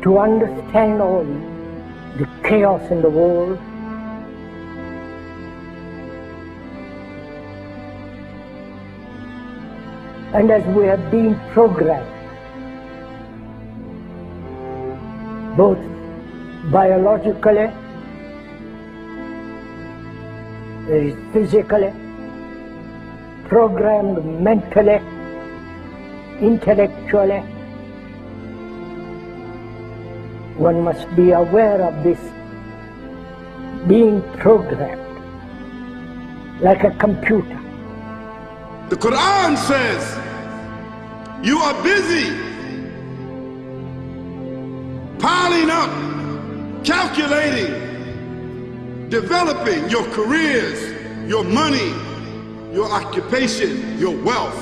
to understand all the chaos in the world, and as we have been programmed, both biologically, physically, programmed mentally, intellectually, one must be aware of this being programmed like a computer. The Quran says you are busy piling up, calculating, developing your careers, your money, your occupation, your wealth,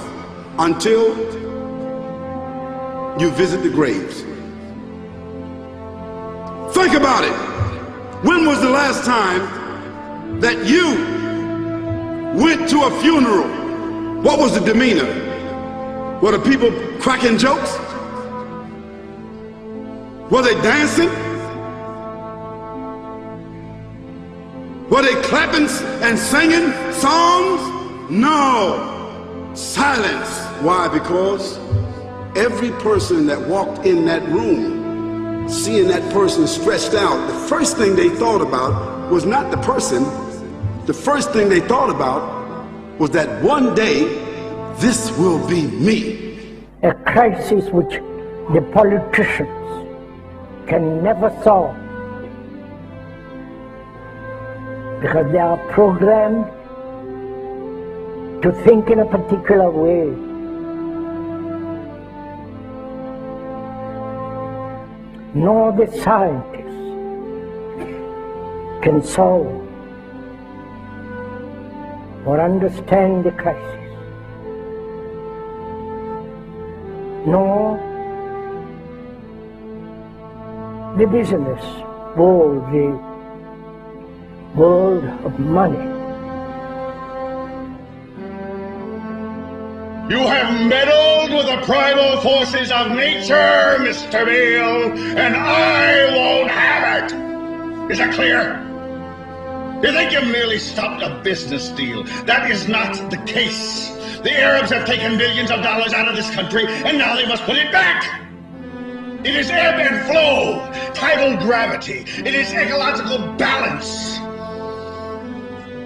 until you visit the graves. Think about it. When was the last time that you went to a funeral? What was the demeanor? Were the people cracking jokes? Were they dancing? Were they clapping and singing songs? No. Silence. Why? Because every person that walked in that room, seeing that person stretched out, the first thing they thought about was not the person. The first thing they thought about was that one day, this will be me. A crisis which the politicians can never solve, because they are programmed to think in a particular way. Nor the scientists can solve or understand the crisis, nor the business world, the world of money. You have meddled with the primal forces of nature, Mr. Beale, and I won't have it! Is that clear? You think you merely stopped a business deal? That is not the case. The Arabs have taken billions of dollars out of this country, and now they must put it back! It is ebb and flow, tidal gravity. It is ecological balance.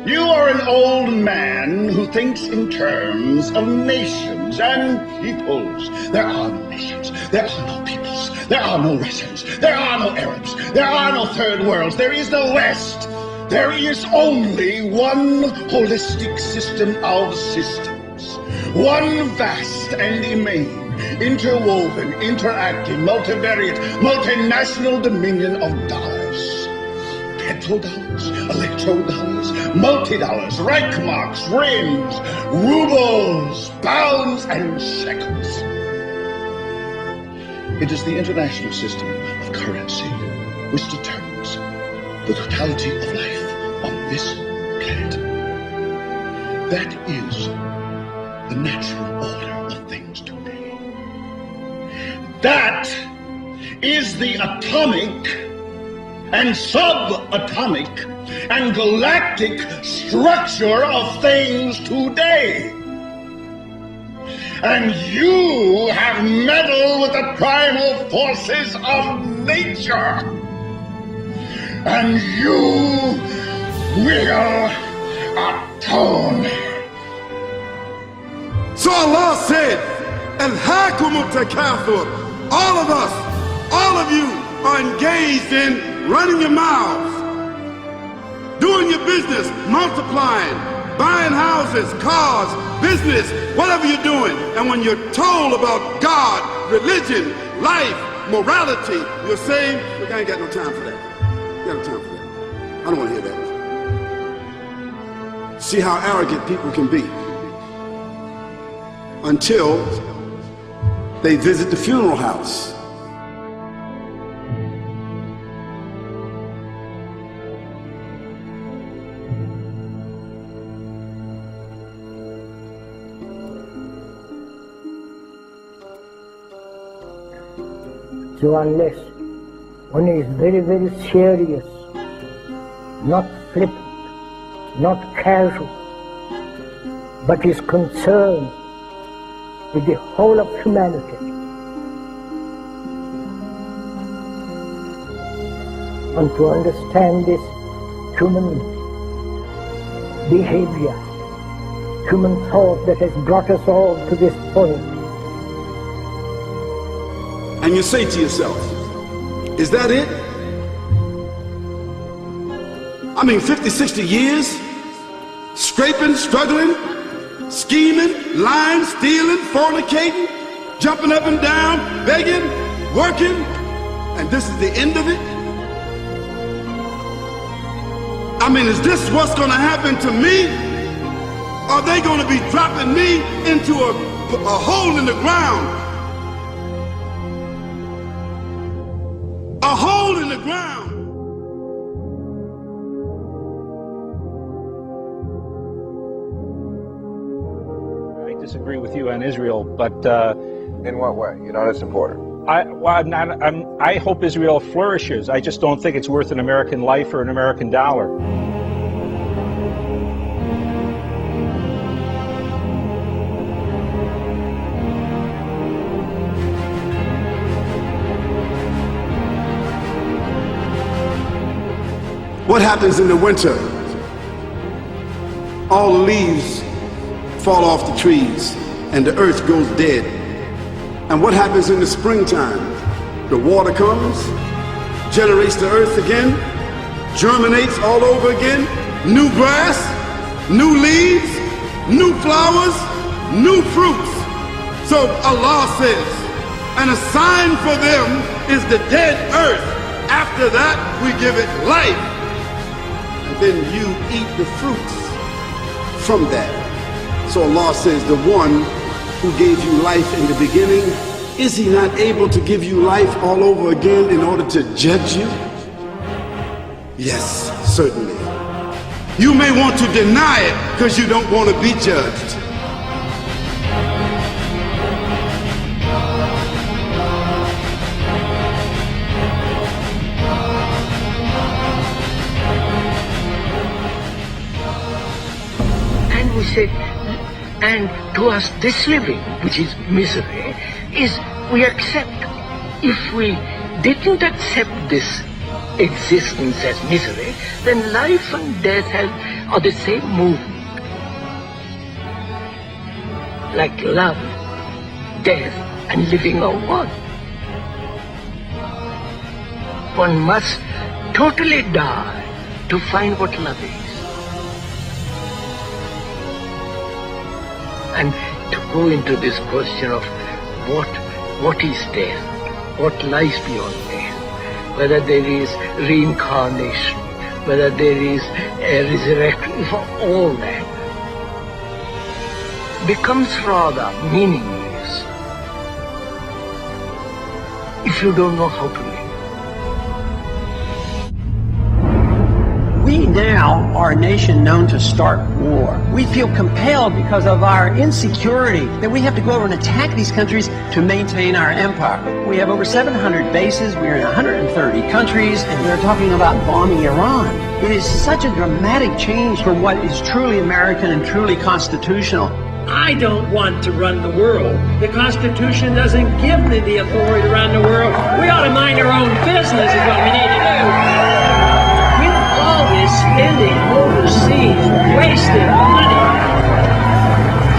You are an old man who thinks in terms of nations and peoples. There are no nations. There are no peoples. There are no Russians. There are no Arabs. There are no third worlds. There is no West. There is only one holistic system of systems. One vast and immane, interwoven, interacting, multivariate, multinational dominion of dollars. Petrodollars, electrodollars, multi-dollars, Reichmarks, rims, rubles, pounds, and shekels. It is the international system of currency which determines the totality of life on this planet. That is the natural order of things today. That is the atomic and subatomic and galactic structure of things today. And you have meddled with the primal forces of nature. And you will atone. So Allah said, Alhaakumut takathur. All of us, all of you are engaged in running your mouths, doing your business, multiplying, buying houses, cars, business, whatever you're doing. And when you're told about God, religion, life, morality, you're saying, look, I ain't got no time for that. I ain't got no time for that. I don't want to hear that. See how arrogant people can be until they visit the funeral house. So unless one is very, very serious, not flippant, not casual, but is concerned with the whole of humanity. And to understand this human behavior, human thought that has brought us all to this point. And you say to yourself, is that it? I mean, 50, 60 years, scraping, struggling, scheming, lying, stealing, fornicating, jumping up and down, begging, working, and this is the end of it? I mean, is this what's going to happen to me? Are they going to be dropping me into a hole in the ground? A hole in the ground. I disagree with you on Israel, but in what way? You're not a supporter. I hope Israel flourishes. I just don't think it's worth an American life or an American dollar. What happens in the winter? All the leaves fall off the trees and the earth goes dead. And what happens in the springtime? The water comes, generates the earth again, germinates all over again, new grass, new leaves, new flowers, new fruits. So Allah says, and a sign for them is the dead earth. After that, we give it life. And then you eat the fruits from that. So Allah says, the one who gave you life in the beginning, is he not able to give you life all over again in order to judge you? Yes, certainly. You may want to deny it because you don't want to be judged. And we say, and to us this living, which is misery, is we accept. If we didn't accept this existence as misery, then life and death are the same movement. Like love, death, and living are one. One must totally die to find what love is. And to go into this question of what is death, what lies beyond death, whether there is reincarnation, whether there is a resurrection, all that becomes rather meaningless if you don't know how to live. We now are a nation known to start war. We feel compelled because of our insecurity that we have to go over and attack these countries to maintain our empire. We have over 700 bases, we're in 130 countries, and we're talking about bombing Iran. It is such a dramatic change from what is truly American and truly constitutional. I don't want to run the world. The Constitution doesn't give me the authority to run the world. We ought to mind our own business is what we need to do. Spending overseas, wasted money.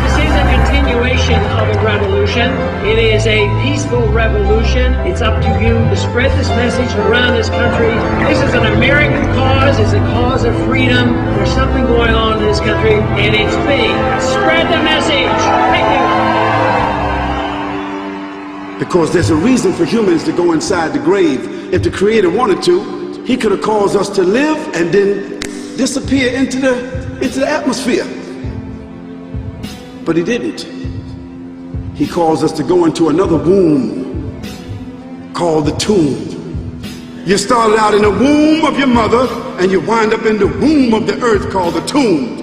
This is a continuation of a revolution. It is a peaceful revolution. It's up to you to spread this message around this country. This is an American cause. It's a cause of freedom. There's something going on in this country, and it's me. Spread the message. Thank you. Because there's a reason for humans to go inside the grave. If the Creator wanted to, He could have caused us to live and then disappear into the atmosphere. But He didn't. He caused us to go into another womb called the tomb. You started out in the womb of your mother and you wind up in the womb of the earth called the tomb.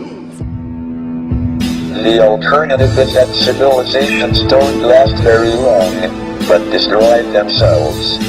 The alternative is that civilizations don't last very long, but destroy themselves.